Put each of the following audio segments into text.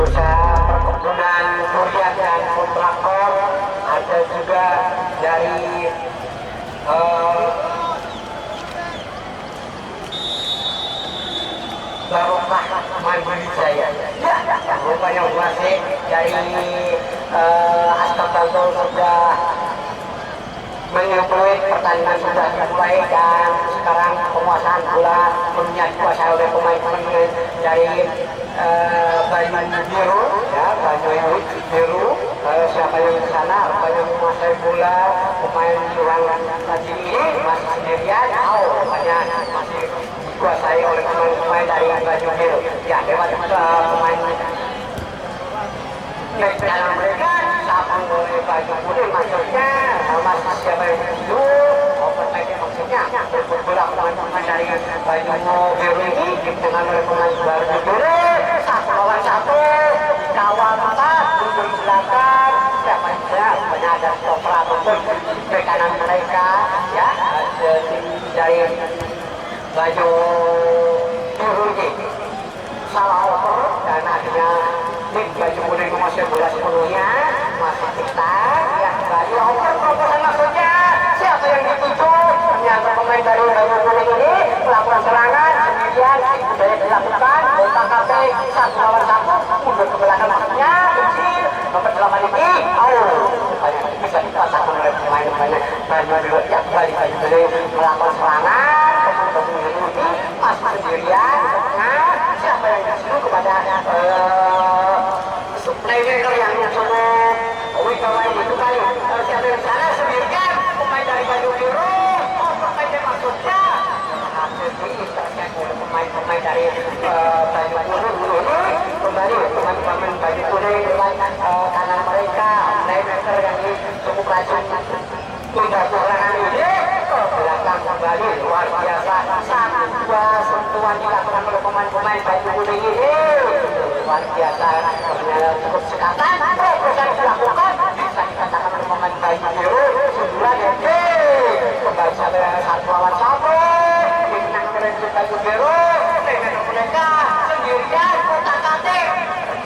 usaha perkebunan durian dan kontraktor, ada juga dari Barokah Mandiri Jaya. Rupanya masih dari Astabantul sudah menyebut pertandingan sudah dimulai dan sekarang penguasaan bola dikuasai oleh pemain-pemain dari Banyu Biru, ya Banyu Biru. Siapa yang di sana rupanya menguasai bola, pemain yang tadi ini masih sendirian, rupanya masih dikuasai oleh pemain-pemain dari Banyu Biru. Ya lewat pemain dalam mereka disambung oleh Banyu Kuning, maksudnya masih siapa yang dulu pertandingan maksudnya bola pemain dari Banyu Biru ini dengan oleh pemain Banyu Biru 1-1 dikawal ketat mundur belakang siapa yang rupanya ada stopper ataupun di kanan mereka, ya tim dari Banyu Biru ini salah oper dan akhirnya tim Banyu Kuning menguasai bola sepenuhnya, masih kita ya kembali oper proposan maksudnya siapa yang dituju, ternyata pemain dari Banyu Kuning ini melakukan serangan sendirian, sudah dilakukan bola KP 1-1 mundur ke belakang maksudnya kecil nomor 8 ini bisa dipasangkan oleh pemain-pemain Banyu Biru, ya kembali Banyu Kuning melakukan serangan ini masih sendirian, siapa yang disuruh kepada playmaker yang sudah pemain itu kan siapa yang sana sendirian pemain dari Banyu Biru, pemain maksudnya hasil ini terkait oleh pemain-pemain dari Banyu Kuning ini kembali pemain-pemain Banyu Kuning lewat kanan mereka playmaker yang cukup rajin tidak kurangan ini ke belakang kembali luar biasa 1-2 sentuhan dilakukan oleh pemain-pemain Banyu Kuning ini luar biasa, cukup sekatan bisa dilakukan bisa dikatakan oleh pemain Banyu Biru sebulan ya kembali sampai 1-1 dimenang oleh Banyu Biru dengan mereka sendirian kotak-katik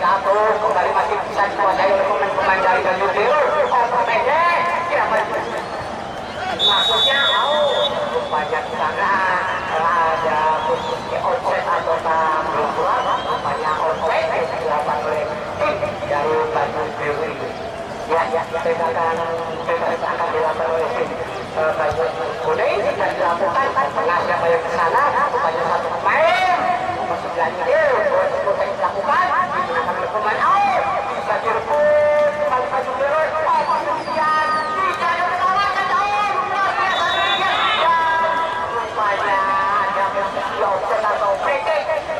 jatuh kembali masih bisa dikuasai oleh pemain-pemain dari Banyu Biru pendek siapa maksudnya banyak sana ada khususnya offset atau belum keluar banyak offset yang dilakukan oleh tim dari Banyu Biru ini, ya tegakan akan dilakukan oleh tim Banyu Kuning tidak dilakukan karena siapa yang kesana banyak satu pemain nomor 9 ini proses dilakukan digunakan oleh pemain bisa direbut kembali Banyu Biru kemudian tidak ada penolakan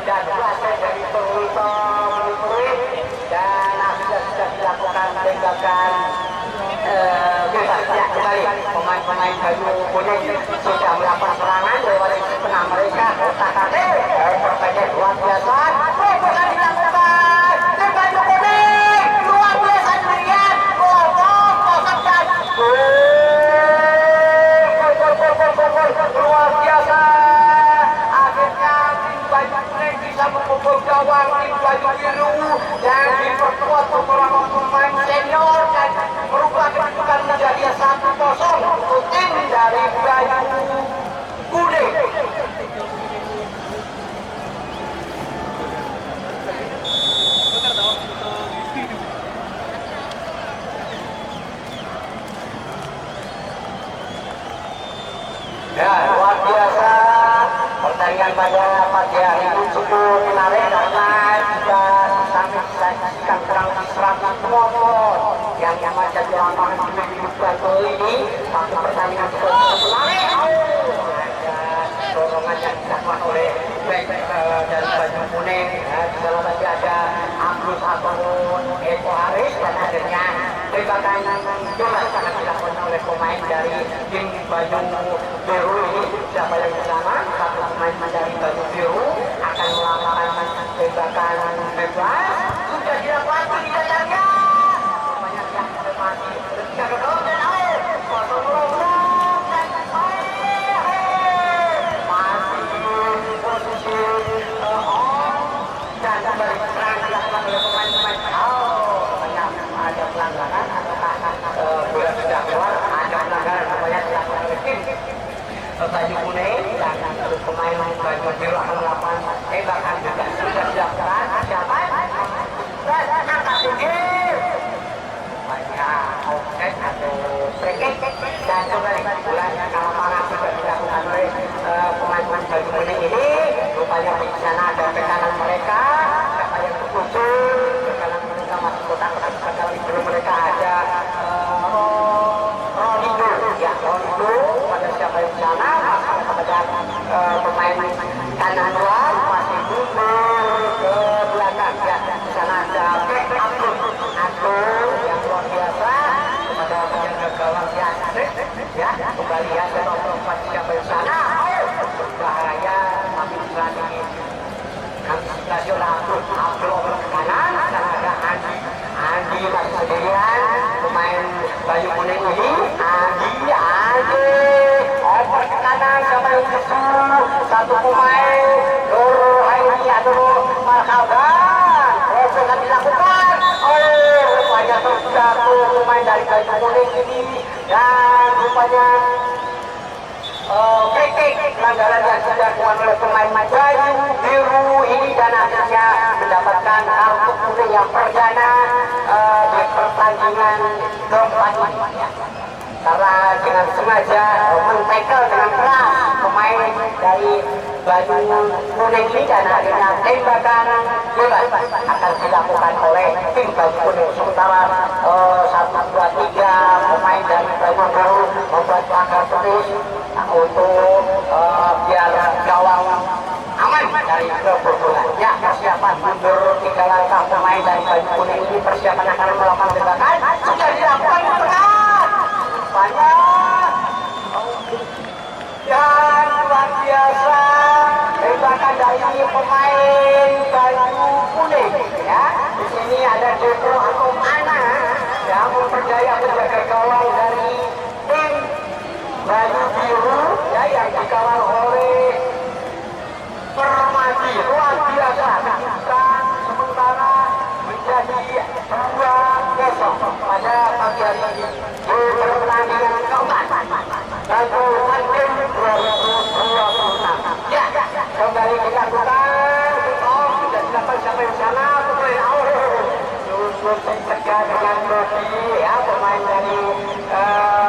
dan berasal dari peluit dan sudah dilakukan tembakan bebasnya kembali pemain-pemain Banyu Kuning sudah melakukan serangan lewat tengah mereka kotak-katik pertandingan luar biasa bukan dilakukan tim Banyu Kuning luar biasa sendirian kosong dan luar biasa akhirnya tim Banyu Kuning bisa memukul gawang tim Banyu Biru dan diperkuat beberapa pemain senior dan merubah kedudukan menjadi 1-0 untuk tim dari Banyu Kuning. Ya, luar biasa pertandingan pada pagi hari ini cukup menarik karena juga sampai disajikan terang serangan penonton yang macam di lapangan di Bantul ini satu pertandingan cukup menarik dorongan yang dilakukan oleh back dari Banyu Kuning di sana tadi ada Agus ataupun Eko Haris dan akhirnya tembakan bebas akan dilakukan oleh pemain dari tim Banyu Biru ini siapa yang bersama satu pemain dari Banyu Biru akan melakukan tembakan bebas sudah dilakukan tindakannya banyak yang mati ketika kedua dan air kosong dan masih posisi on dan kembali serang dilakukan oleh pemain-pemain baju kuning dan pemain baju biru akan melakukan tembakan juga sudah dilakukan. Siapa? Dan angkat tinggi. Banyak offset atau free kick dan kembali bulan kalau mana sudah dilakukan oleh pemain-pemain baju kuning ini. Rupanya di sana ada tekanan mereka, siapa yang terkucur, tekanan mereka masuk kotak-kotak sekali belum mereka ada Ronido, ya Ronido pada siapa yang di sana masuk kepada pemain kanan luar masih mundur ke belakang ya di sana ada back Abdul yang luar biasa kepada penjaga gawang ya kembali ya dan nomor siapa yang di sana bahaya tapi berani nasional Abdul ke kanan dan ada Andi masih sendirian pemain baju kuning ini Andi oper ke kanan siapa yang disuruh satu pemain Nur Haini atau Marhaban akan dilakukan oleh rupanya satu pemain dari baju kuning ini dan rupanya kritik pelanggaran yang sudah dilakukan oleh pemain baju biru ini dan akhirnya mendapatkan kartu kuning yang perdana di pertandingan keempat ini karena dengan sengaja men-tackle dengan keras pemain dari baju kuning ini dan akhirnya tembakan bebas akan dilakukan oleh tim baju kuning sementara 1, 2, 3 pemain dari baju biru membuat pagar terus untuk biar gawang aman dari kebobolan. Ya, persiapan mundur 3 langkah pemain dari baju kuning ini persiapan akan melakukan tembakan sudah dilakukan tekan banyak dan luar biasa tembakan dari pemain baju kuning ya. Di sini ada Jepro atau Ana yang memperdaya penjaga gawang dari tim baju biru ya yang dikawal oleh Permadi luar biasa dan sementara menjadi 2-0 pada pagi hari ini di pertandingan keempat dan tanding 2026 ya kembali dilakukan sudah dilakukan siapa yang sana pemain Yusuf Cegah dengan Rodi ya pemain dari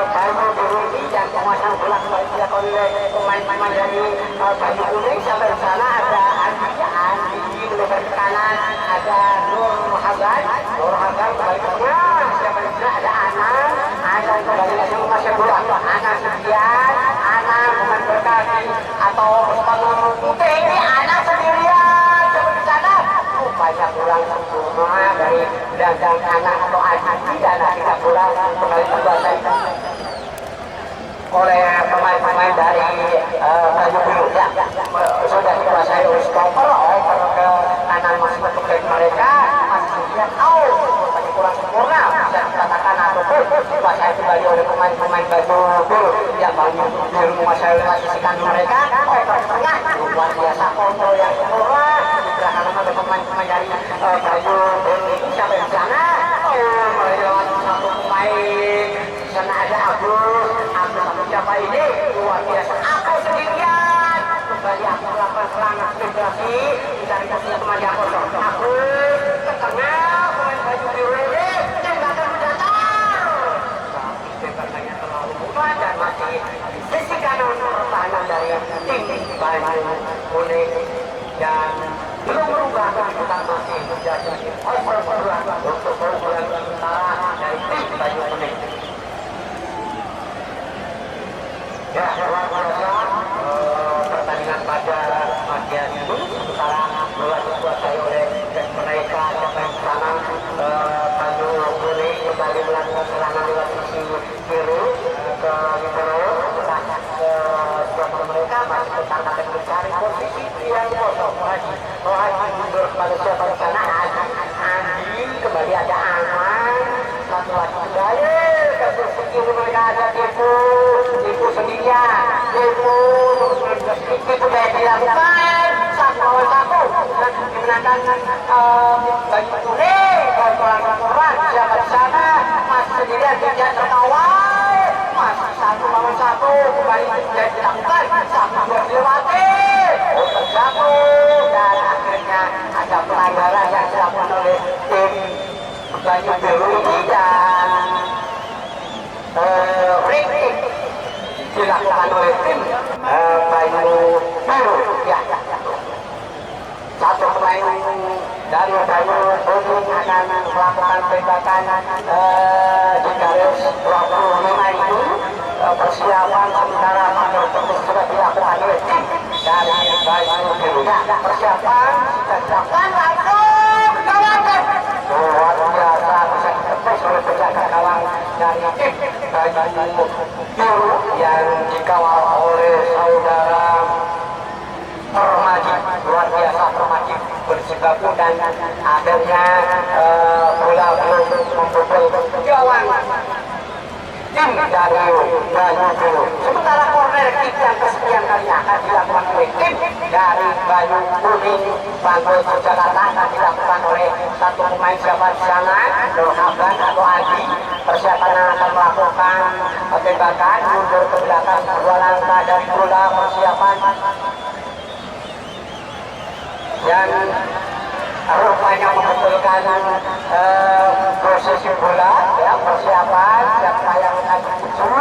baju biru ini dan penguasaan bola kembali dilakukan oleh pemain-pemain dari baju kuning siapa yang sana ada Andi melebar ke kanan ada Nur Hagan kembali ke tengah siapa yang sana ada Ana kembali lagi menguasai bola Ana sendirian Ana pemain berkaki atau sepatu putih ini Ana sendirian siapa di sana banyak pulang semua dari gelandang anak atau Adi dan akhirnya pulang kembali dikuasai oleh pemain-pemain dari baju biru ya sudah dikuasai oleh stopper over ke kanan masih untuk mereka masih lihat masih kurang sempurna bisa dikatakan ataupun dikuasai kembali oleh pemain-pemain baju biru yang baju biru menguasai oleh sisi kanan mereka over tengah luar biasa kontrol yang sempurna di belakang ada pemain-pemain dari baju biru ini siapa yang sana melewati satu pemain sana ada Abdul siapa ini luar biasa aku sendirian kembali aku melakukan serangan spekulasi mencari kasih teman yang kosong aku ke tengah pemain baju biru ini tembakan mendatar tapi tembakannya terlalu mudah dan masih di sisi kanan pertahanan dari tim baju kuning dan belum berubah kita masih menjadi overboard untuk keunggulan sementara dari tim baju kuning. Ya, luar biasa pertandingan pada pagi hari ini sementara mulai dikuasai oleh mereka yang sana baju kuning kembali melakukan serangan lewat sisi kiri ke libero setelah stopper mereka masih tetap akan mencari posisi yang kosong lagi mundur kepada siapa di sana Andi kembali ada Aman satu lagi kembali ke sisi kiri mereka ada Tipu sendirian itu sudah dilakukan 1-1 dan dimenangkan baju kuning korban siapa di sana masih sendirian tidak terkawal masih satu lawan satu, kembali dilakukan, satu dua dilewati, terjatuh dan akhirnya ada pelanggaran yang dilakukan oleh tim Banyu Biru ini dan ranking dilakukan oleh tim Banyu Biru. Ya, satu pemain dari Banyu Biru akan melakukan tembakan di garis 25 itu. Persiapan sementara pada terus sudah dilakukan oleh tim dari Banyu Biru. Persiapan sudah dilakukan langsung dilakukan. Luar biasa bisa ditepis oleh penjaga gawang dari tim Banyu Biru yang dikawal oleh saudara Permadi. Luar biasa Permadi berjibaku dan akhirnya bola belum membobol gawang tim dari Banyu Biru. Sementara corner kick yang kesekian kalinya akan dilakukan oleh tim dari Banyu Kuning. Bantul Jakarta akan dilakukan oleh satu pemain siapa di sana, Nurhaban atau Adi. Persiapan akan melakukan tembakan mundur ke belakang 2 langkah dari bola. Persiapan yang rupanya membetulkan posisi bola, ya, persiapan siapa yang akan dituju,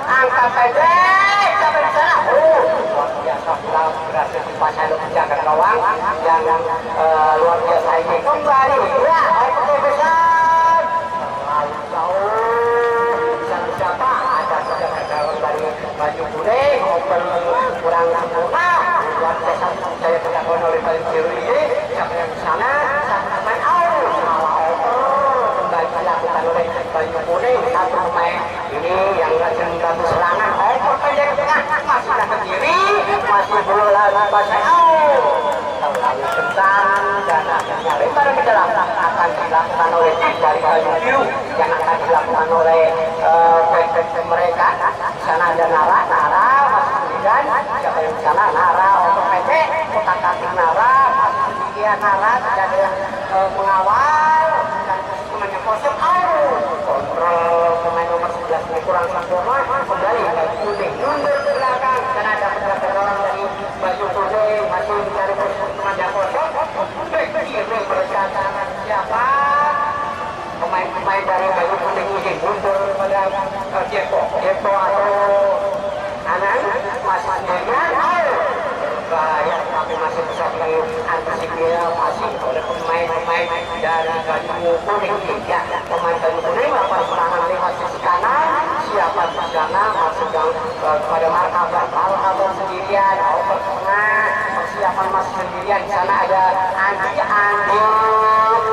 angka pendek sampai di sana. Luar biasa bola berhasil dipasang oleh penjaga gawang yang luar biasa ini kembali. Ya, oke besar. Terlalu jauh. Siapa ada penjaga gawang dari Banyu Kuning, open kurang sempurna. Luar biasa saya dilakukan oleh Banyu Biru ini. Siapa yang di sana? Pemain out, salah over, kembali dilakukan oleh Banyu Kuning. Satu pemain ini yang rajin membantu serangan, over pendek ke tengah, masih ke kiri, masih bola pasang out, terlalu kencang dan akhirnya lemparan ke dalam akan dilakukan oleh tim dari Banyu Biru yang akan dilakukan oleh back mereka. Di sana ada Nara masih sendirian. Siapa yang di sana? Nara over pendek, kotak kaki Nara masih sendirian. Nara tidak ada yang mengawal dan pemainnya kosong out. Kontrol pemain nomor 11 ini kurang sempurna. Kembali Banyu Kuning mundur ke belakang dan ada penjaga gawang dari Banyu Kuning masih mencari posisi pemain kosong. Kiri berkata siapa? Pemain dari Banyu Kuning ini mundur kepada Jeko atau Anan masih sendirian. Bahaya tapi masih bisa diantisipasi oleh pemain-pemain dari Banyu Kuning. Ya, pemain Banyu Kuning melakukan serangan lewat sisi kanan. Siapa di sana masuk kepada Marhaban sendirian, over tengah. Persiapan masih sendirian. Di sana ada Andi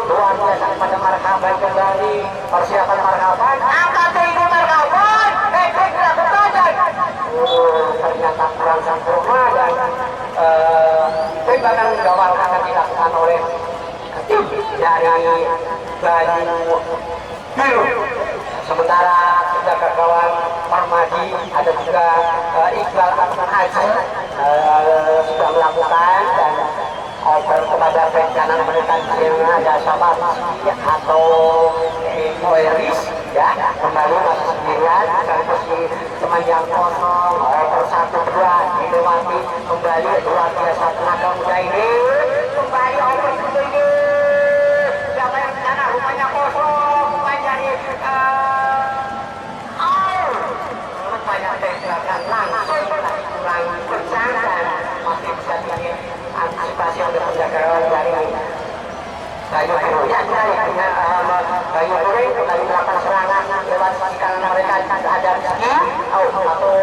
luar biasa pada Marhaban kembali. Persiapan Marhaban angkat tinggi Marhaban. Tidak bertahan. Ternyata kurang sempurna dan tembakan gawang akan dilakukan oleh tim dari Banyu Biru. Sementara penjaga gawang Permadi ada juga Iqbal Haji sudah melakukan dan over kepada back kanan mereka. Di sini ada Sabasi atau Moeris, ya, kembali masih sendirian dan posisi teman yang kosong. Over 1-2 dilewati kembali. Luar biasa tenaga muda ini kembali over ini. Siapa yang di sana? Rupanya kosong. Pemain dari rupanya tembakan langsung tapi kurang kencang dan masih bisa diantisipasi oleh penjaga gawang dari Banyu Biru. Ya, Banyu Kuning kembali melakukan serangan lewat sisi kanan mereka. Ada Rizky atau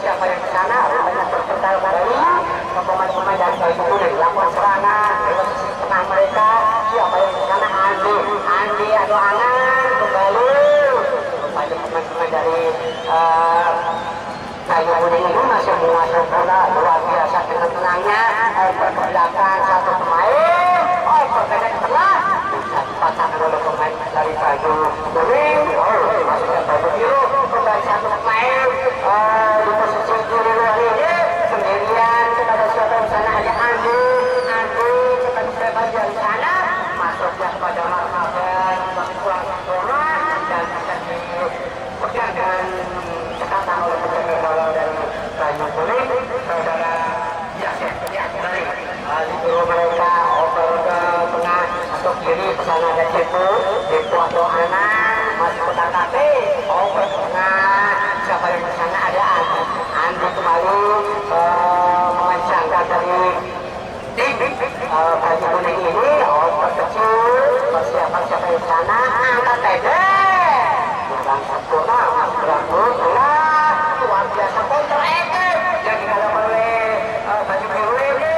siapa yang di sana? Rupanya berputar kembali pemain-pemain dari Banyu Kuning melakukan serangan lewat sisi tengah mereka. Siapa yang di sana? Andi atau Anang kembali. Rupanya pemain-pemain dari Banyu Kuning ini masih menguasai bola. Luar biasa dengan tenangnya. Over ke belakang satu pemain. Over ke tengah. Bisa dipasang oleh pemain dari Banyu Kuning. Masih ada Banyu Biru. Kembali satu pemain di posisi kiri luar ini sendirian. Kepada siapa di sana? Ada Andi cepat bebas dari sana. Masuknya kepada Marhaban masih kurang sempurna dan bisa dipegang dengan cekatan baju mereka over ke tengah atau kiri ke sana ada Depo atau anak masih kotak kaki over ke tengah siapa yang ke sana ada Andi kembali memanjangkan dari baju kuning ini over kecil persiapan siapa yang ke sana angkat tede kurang sempurna berambut luar biasa counter attack yang dilakukan oleh baju biru ini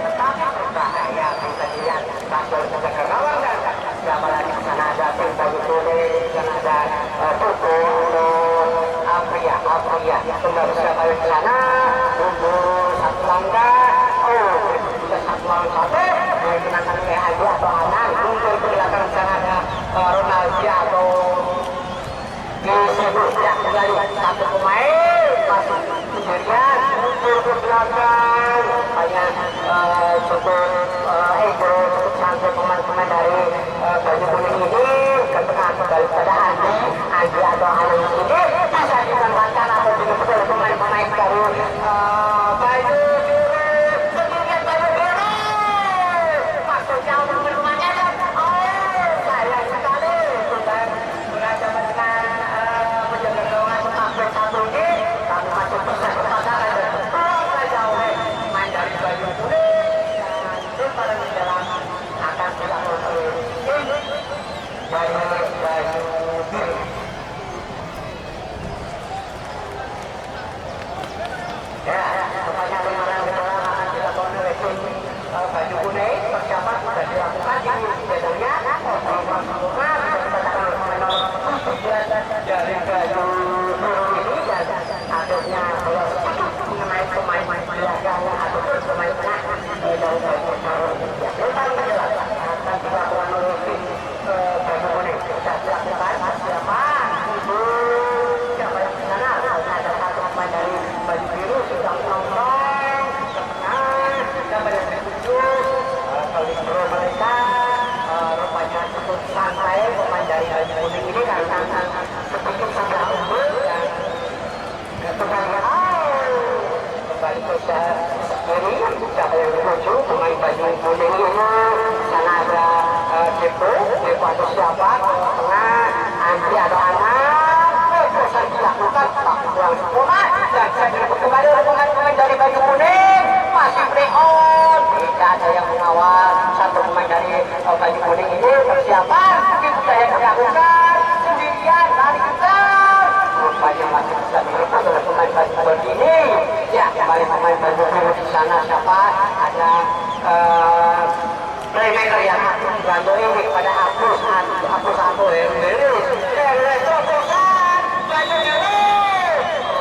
tetapi berbahaya bisa dilihat Basel juga ke gawang dan siapa lagi di sana ada tim baju kuning dan ada Tuku Apria kembali siapa di sana tunggu satu langkah bisa satu lawan satu digunakan oleh Haji atau Anan untuk di belakang sana ada Ronaldo atau ya kembali satu pemain masih sendirian mundur ke belakang banyak cukup cukup sampai pemain-pemain dari baju kuning ini ke tengah kembali pada Andi atau Anan ini bisa dimanfaatkan atau betul-betul pemain-pemain dari baju biru sendirian baju biru maksudnya untuk rumahnya dan sayang sekali sudah berada dengan menjaga gawang sampai satu ini kami masih bisa bertahan dan terus jauh main dari baju kuning dan sepadan di dalam akan dilakukan oleh baju biru. Ya, rupanya 5 round ke dalam akan dilakukan oleh tim baju kuning. Persiapan sudah dilakukan di jadwalnya. Sempurna bisa dikatakan oleh pemain nomor 7 dari baju biru ini dan akhirnya mengenai pemain belakang ataupun pemain tengah dari baju biru. Ya, yang paling jelas akan dilakukan oleh tim baju kuning. Sudah dilakukan persiapan untuk siapa yang di sana. Ada satu pemain dari baju biru sudah nongkrong ke tengah siapa yang ditunjuk kali bro mereka rupanya cukup santai pemain dari baju kuning ini karena sedikit sudah unggul dan kembali ke kiri siapa yang ditunjuk pemain baju kuning ini sana ada Depo atau siapa tengah Andi atau Anak proses dilakukan tapi kurang sempurna dan saya direbut kembali oleh pemain dari baju kuning masih play on tidak ada yang mengawal satu pemain dari baju kuning ini persiapan mungkin sudah yang dilakukan sendirian lari kejar rupanya masih bisa direbut oleh pemain baju ini ya kembali pemain baju biru di sana siapa ada playmaker yang bantu ini pada Agus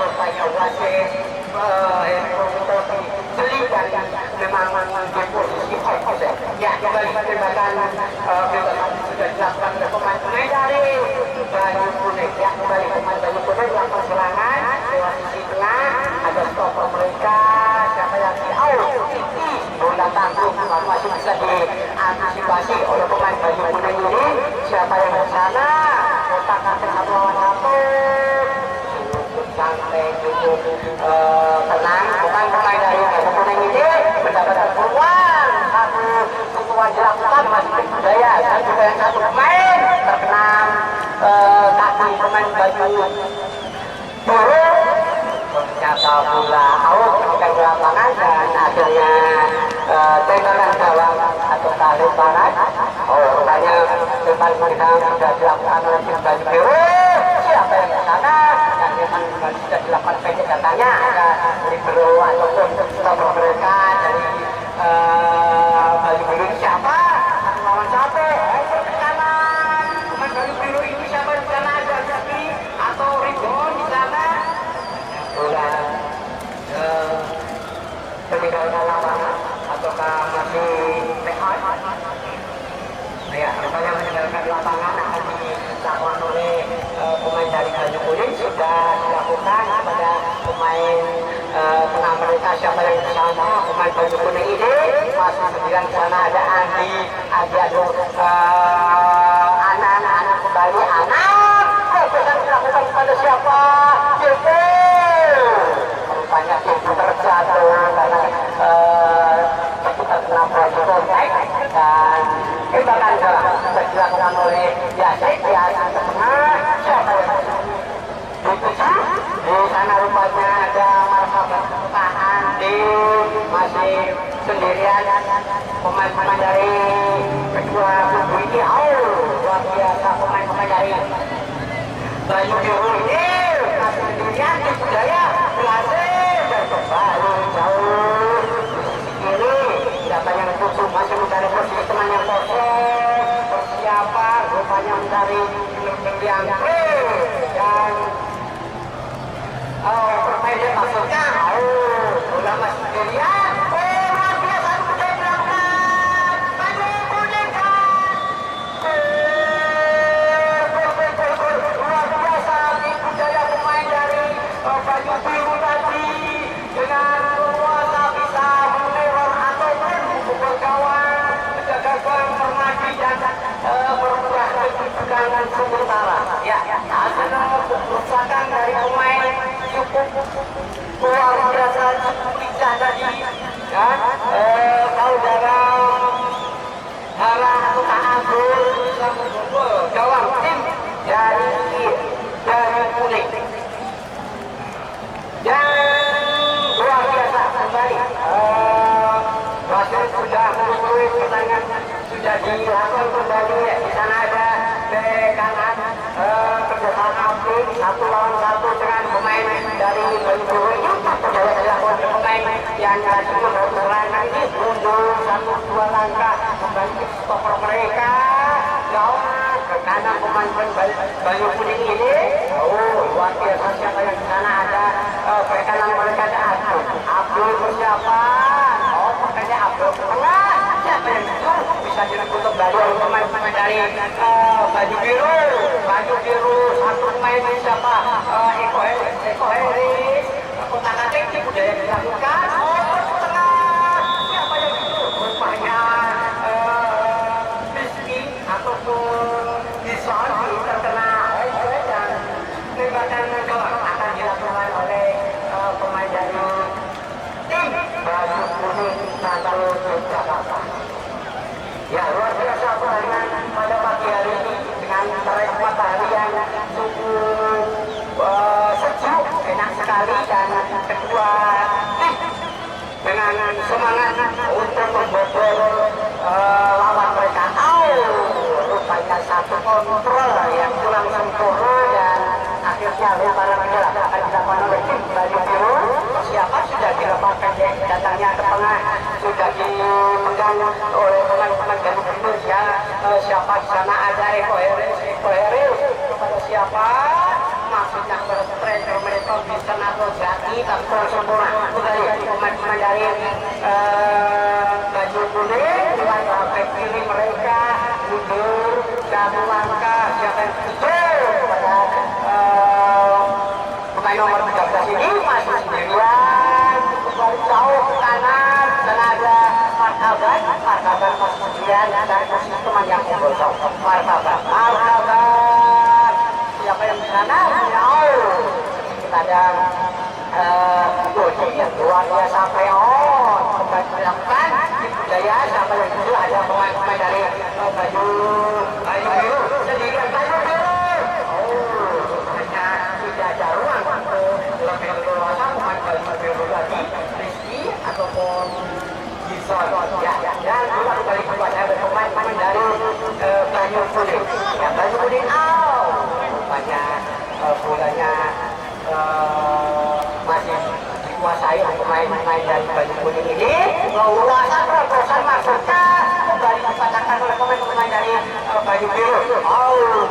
rupanya wasit memang di posisi offset ya kembali tembakan sudah dilakukan oleh pemain dari baju kuning ya kembali pemain baju kuning melakukan serangan lewat sisi tengah ada stopper mereka siapa yang di out bola tanggung masih bisa diantisipasi oleh pemain baju kuning ini siapa yang di sana kotak kaki satu lawan satu sampai cukup tenang bukan pemain dari baju kuning ini mendapatkan peluang satu sentuhan dilakukan masih berdaya dan juga yang satu pemain terkena kaki pemain baju biru ternyata bola out bukan di lapangan dan akhirnya tembakan gawang atau lemparan rupanya lemparan mereka sudah dilakukan oleh tim baju biru siapa yang ke sana dan memang sudah dilakukan pendek katanya ada libero ataupun stopper mereka dari baju biru siapa satu lawan satu ke kanan pemain baju biru ini siapa yang ke sana ada Jaki atau rebound di sana bola meninggalkan lapangan ataukah masih take out ya rupanya meninggalkan lapangan akan dilakukan oleh pemain dari baju kuning sudah dilakukan kepada pemain tengah mereka siapa yang di sana pemain baju kuning ini masih sendirian di sana ada Andi ada anak kembali anak proses dilakukan kepada siapa Depo rupanya Depo terjatuh karena kita terkena dan tembakan dilakukan oleh Yasin di atas tengah. Siapa yang dipuji? Di sana rupanya ada marhaban Pak Andi masih sendirian. Pemain-pemain dari kedua kubu ini, luar biasa pemain-pemain dari Baju Biru ini masih sendirian di budaya berhasil baru jauh ini siapa yang tutup masih mencari posisi teman yang kosong persiapan rupanya mencari yang dan permainan maksudnya udah masih sendirian luar biasa sudah dilakukan Baju Kuning luar biasa di budaya pemain dari Baju Biru tadi dengan kuasa bisa meneror ataupun memukul gawang menjaga gawang permadi dan berubah ketegangan sementara ya hasil kerusakan dari pemain cukup luar biasa cukup lincah tadi ya saudara Hara atau Kak Abdul bisa memukul gawang tim dari Kuning dan luar biasa kembali wasit sudah melalui pertandingan sudah dilakukan kembali di sana ada bek kanan kerjasama tim 1-1 dengan pemain dari Baju Biru itu sudah dilakukan pemain yang tadi membawa serangan ini mundur 1-2 langkah kembali ke stopper mereka gawang ke kanan pemain Baju Kuning ini luar biasa siapa yang di sana ada bek kanan mereka ada Abdul persiapan makanya Abdul ke tengah siapa yang bisa direbut kembali oleh pemain-pemain dari Baju Biru satu pemain siapa Eko Heris kotak atik di budaya dilakukan ke tengah siapa yang itu rupanya Rizky ataupun Dison terkena dan tembakan akan dilakukan oleh pemain dari tim Baju Kuning Natal Jakarta. Ya luar biasa pertandingan pada pagi hari ini dengan terik matahari yang cukup sejuk, enak sekali dan kedua tim dengan semangat untuk membobol lawan mereka. Rupanya satu kontrol yang kurang sempurna dan akhirnya lemparan bola akan dilakukan oleh tim Baju Biru. Siapa sudah dilepaskan datangnya ke tengah sudah dipegang oleh pemain-pemain Baju Biru ya siapa di sana ada Eko Heris kepada siapa maksudnya striker mereka bisa atau jati tapi kurang sempurna dari pemain-pemain dari Baju Kuning dengan back kiri mereka mundur satu langkah siapa yang tujuh kepada pemain nomor 13 ini masih sendirian kembali jauh ke kanan dan ada Martaban masih sendirian dan posisi teman yang kosong Martaban siapa yang di sana kita ada Doji yang luar biasa peon kembali dilakukan di budaya siapa yang dulu ada pemain-pemain dari Baju Biru sendirian Baju Biru hanya tidak ada ruang lebih leluasa pemain Baju Biru tadi Rizky ataupun Gison ya dan juga kembali kepada pemain-pemain dari Baju Kuning ya Baju Kuning rupanya bolanya masih dikuasai oleh pemain-pemain dari Baju Kuning ini ulasan terobosan maksudnya kembali dipatahkan oleh pemain-pemain dari Baju Biru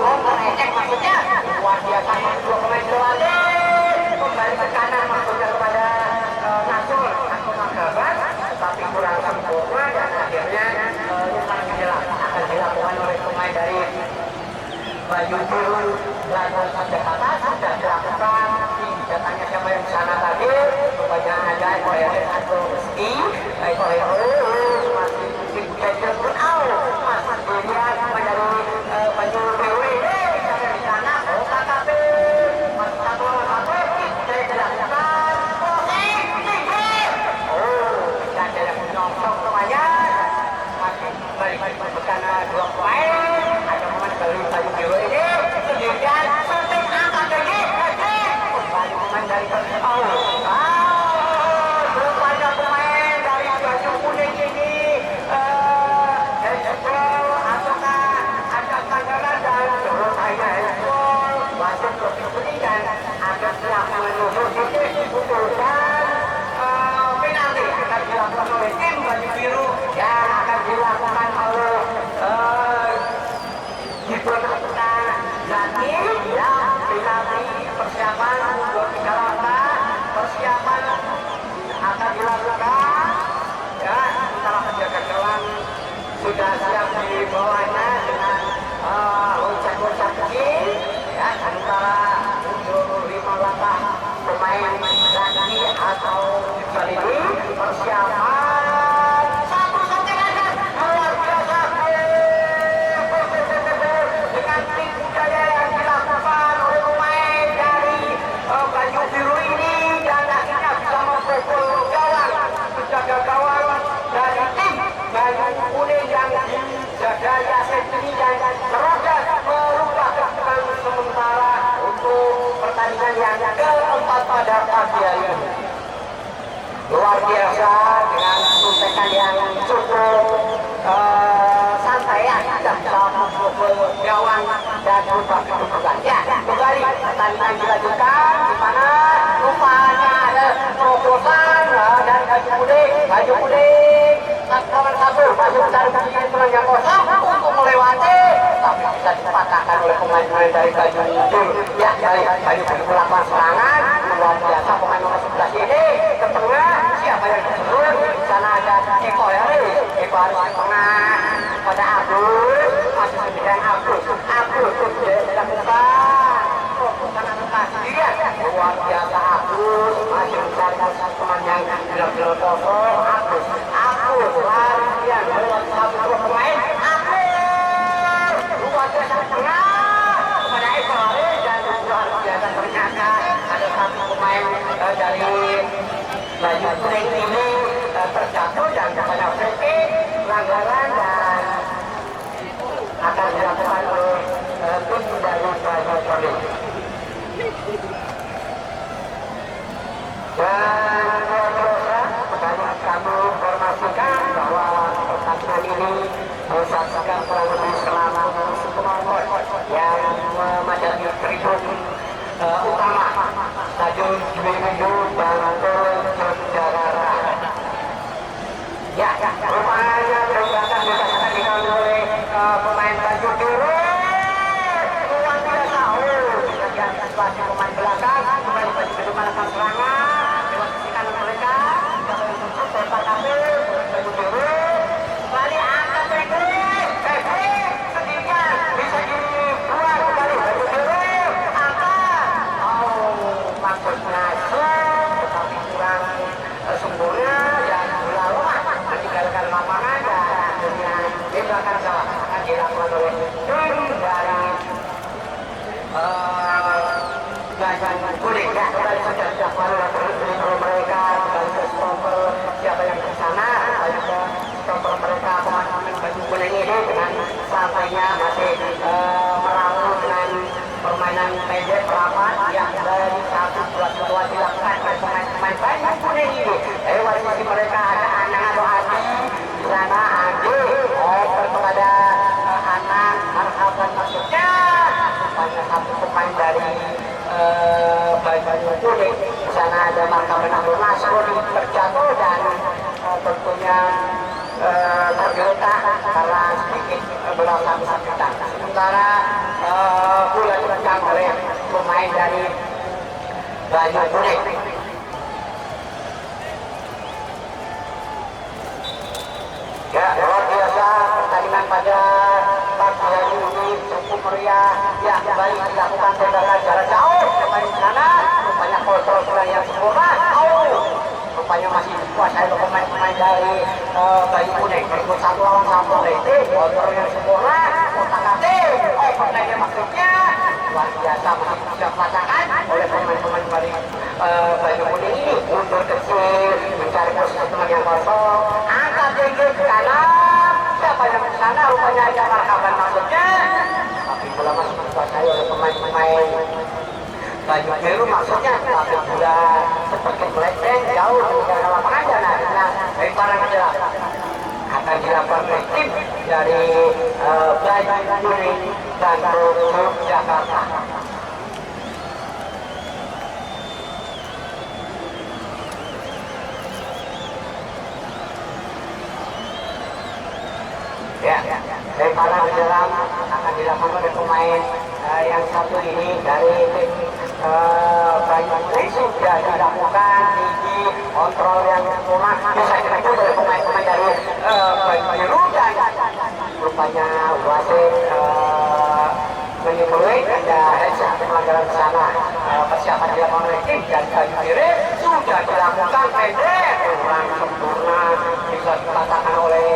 counter attack maksudnya luar biasa dua pemain berlatih kembali ke kanan maksudnya kepada Nasur atau Magaban tapi kurang sempurna dan akhirnya akan dilakukan oleh pemain dari Baju Biru lalu sampai atas sudah dilakukan datangnya siapa yang di sana tadi rupanya ada Eko Heris atau Rizky Eko Heris masih dibukanya pun masih dilihat dari Baju Biru ini siapa yang di sana KKP masih satu saya dilakukan tinggi tidak ada yang menyosong semuanya masih dari bukan dua pemain. Ada pemain dari baju biru ini sendirian shooting angkat lagi. Kembali pemain dari berupaya pemain dari baju kuning ini apakah ada pelanggaran dan selesainya wasit lebih penting dan ada yang menuju putusan penalti akan dilakukan oleh tim baju biru yang akan dilakukan oleh diperlakukan nanti ya penalti persiapan untuk tiga langkah persiapan akan dilakukan ya antara penjaga gawang sudah siap di bawahnya dengan loncat-loncat kecil ya antara untuk 5 langkah pemain lagi atau kali ini persiapan satu soncengan luar biasa dengan tim budaya yang dilakukan oleh pemain dari baju biru ini dan akhirnya bisa membobol gawang penjaga gawang dari tim baju kuning yang dijaga Yasin ini dan terus merubah keputusan sementara untuk pertandingan yang keempat pada pagi hari ini. Luar biasa dengan suntikan yang cukup santai ya tidak bisa membobol gawang dan merubah kedudukan. Ya kembali pertandingan dilanjutkan di mana rupanya ada terobosan dari baju kuning lakukan satu masuk mencari posisi yang kosong untuk melewati tapi bisa dipatahkan oleh pemain-pemain dari baju biru ya dari baju biru melakukan serangan luar biasa pemain nomor 11 ini ke tengah siapa yang keseluruh di sana ada Eko ya Eko harus di tengah pada Agus masih sendirian Agus dilakukan dia luar biasa Agus masih mencari teman yang benar-benar kosong Agus larian lewat satu pemain Agus luar biasa tengah kepada Eko dan luar biasa ternyata ada satu pemain dari baju kuning ini terjatuh dan kepada free pelanggaran dan akan dilakukan oleh tim dari baju kuning. Dan kami informasikan bahwa pertandingan ini disaksikan kurang lebih selama 10 penonton yang memadati tribun utama Stadion Jubilee Bantul Jakarta. Ya, rupanya pergerakan dikatakan dilakukan oleh pemain baju biru. Luar biasa, dengan situasi pemain belakang, kembali baju biru melakukan serangan, lewat sisi kanan mereka, tempat kami baju biru, kembali angkat sendirian bisa dibuang kembali baju biru, angkat, maksudnya tetapi kurang sempurna dan bola lemah meninggalkan lapangan dan akhirnya di belakang gawang akan dilakukan oleh tim dari baju kuning ya kembali sudah dilakukan oleh mereka kembali ke stopper siapa yang ke sana balik ke stopper mereka pemain baju kuning ini dengan santainya masih meramu dengan permainan pendek rapat yang dari satu buat kedua dilakukan oleh pemain-pemain baju kuning ini lewat sisi mereka ada anak atau Adi di sana Adi kepada anak marhaban maksudnya rupanya satu pemain dari baju kuning di sana ada marhaban Abdul Nasrul terjatuh dan tentunya tergeletak karena sedikit berasa kesakitan sementara bola direkam oleh pemain dari baju kuning. Ya, luar biasa pertandingan pada pagi hari ini cukup meriah. Ya, kembali dilakukan tendangan jarak jauh pemain di sana, rupanya kontrol yang sempurna. Rupanya masih dikuasai oleh pemain-pemain dari baju kuning. Berikut satu lawan satu itu kontrol yang sempurna. Otak-atik, pertandingan maksudnya luar biasa masih bisa dipasangkan oleh pemain-pemain dari baju kuning ini. Mundur kecil, mencari posisi teman yang kosong, angkat tinggi ke kanan. Siapa yang bisa sana rupanya ada marhaban maksudnya. Tapi bola masih dikuasai oleh pemain-pemain baju biru maksudnya. Tapi bola seperti melenceng jauh dari lapangan sana. Nah, dari barang jelas akan dilakukan oleh tim dari baju kuning dan Persib Jakarta. Ya, dari para dalam akan dilakukan oleh pemain yang satu ini dari tim Baju Kuning sudah dilakukan tinggi kontrol yang lemah bisa dilakukan oleh pemain-pemain dari Baju Biru dan rupanya wasit menyebut ada pelanggaran di sana. Persiapan dilakukan oleh tim dan Baju Biru sudah dilakukan pendek kurang sempurna bisa dikatakan oleh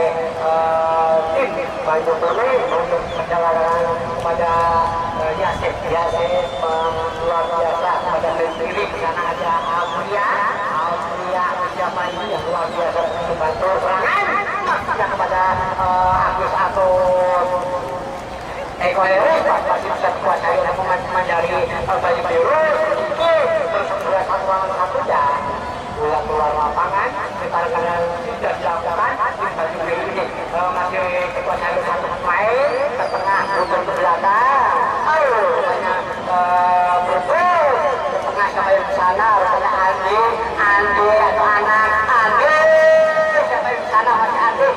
tim Baju Kuning untuk perjalanan kepada Yasir luar biasa pada sendiri karena ada Aulia siapa ini yang luar biasa membantu serangan maksudnya kepada Agus atau Eko Heris pasti bisa dikuasai oleh pemain-pemain dari Baju Biru itu bersebut satu lawan satu dan keluar lapangan sementara kalian tidak dilakukan di Baju Biru ini masih dikuasai oleh satu pemain ke tengah mundur ke belakang banyak berburu ke tengah sampai di sana rupanya Andi atau anak Andi sampai di sana masih Andi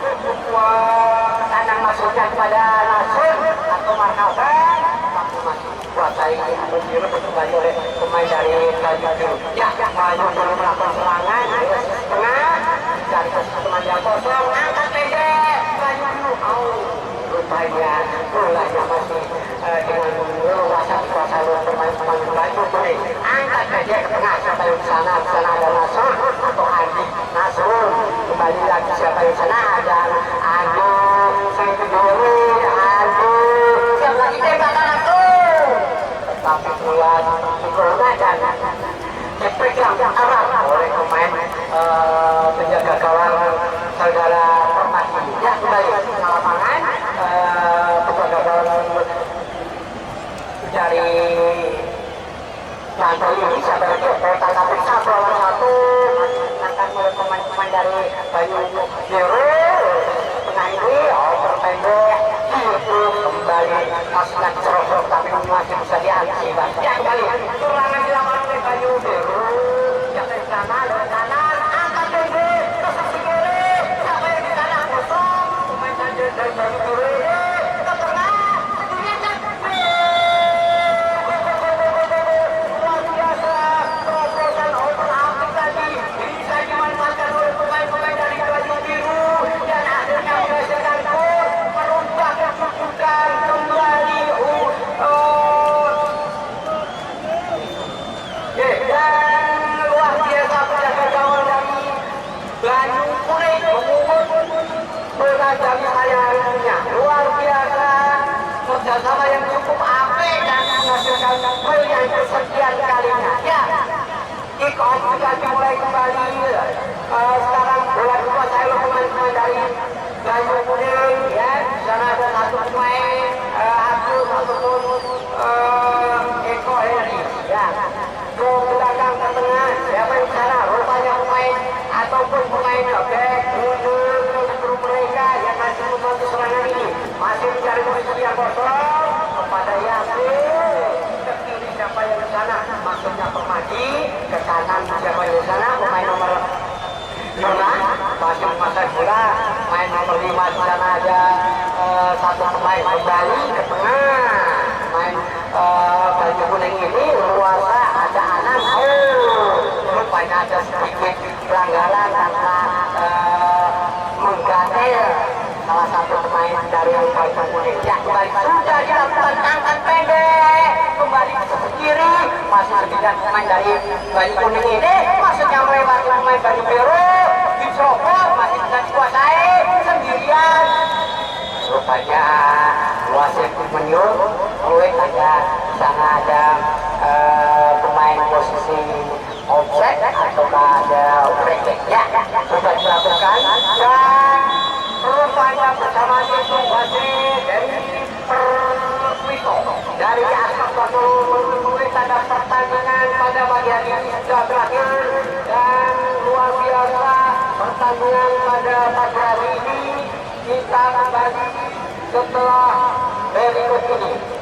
kanan maksudnya kepada Nasir atau Marhaban tapi masih kuasai atau biru kembali oleh pemain dari Baju Biru ya maju dulu melakukan serangan tengah dari teman yang kosong angkat pendek Baju Biru rupanya bolanya masih dengan leluasa dikuasai oleh pemain-pemain Baju Kuning angkat pendek ke tengah siapa yang di sana ada Nasrul atau Andi Nasrul kembali lagi siapa yang di sana ada Andi Sintidori Andi siapa lagi tembakan Nasrul tetapi bola digunakan dipegang erat oleh pemain penjaga gawang saudara Permati ya kembali ke lapangan penjaga gawang dari Nanti ini siapa lagi tetapi satu lawan satu akan oleh pemain-pemain dari Baju Biru tengah ini berpendek kembali masukkan cerok tapi masih bisa diantisipasi ya kembali serangan dilakukan oleh Baju Biru yang dari sana lewat kanan angkat pendek ke sisi kiri siapa yang di sana kosong pemain dari Baju Biru ke tengah luar biasa terobosan open apik tadi bisa dimanfaatkan oleh pemain-pemain dari Baju Biru dan akhirnya menghasilkan gol merubah kedudukan kembali dan luar biasa penjaga gawang dari Baju Kuning memungut bola dari sayangnya luar biasa kerjasama yang cukup apik dan menghasilkan gol yang kesekian kalinya ya kick off sudah dimulai kembali sekarang bola dikuasai oleh pemain-pemain dari Baju Kuning ya di sana ada satu pemain Agus ataupun Eko Heris ya ke belakang ke tengah siapa yang di sana rupanya pemain ataupun pemain back mundur ke grup mereka yang masih membantu serangan ini masih mencari posisi yang kosong kepada Yasir ke kiri siapa yang di sana maksudnya Permadi ke kanan siapa yang di sana pemain nomor 5 masih menguasai bola main nomor 5 di sana ada satu pemain kembali ke tengah main Baju Kuning ini luasa ada Anam rupanya ada sedikit pelanggaran karena mengganti salah satu pemain dari Baju Kuning ya kembali sudah dilakukan angkat pendek kembali ke sisi kiri masih ada pemain dari Baju Kuning ini maksudnya melewati pemain Baju Biru dicopot masih bisa dikuasai sendirian rupanya wasit menyuruh oleh ada sana ada pemain posisi offset atau ada break ya sudah dilakukan dan rupanya kita bersama Yusuf Wasit dari Perwito dari Asap menulis tanda pertandingan pada bagian ini sudah berakhir dan luar biasa pertandingan pada pagi hari ini kita kembali setelah berikut ini.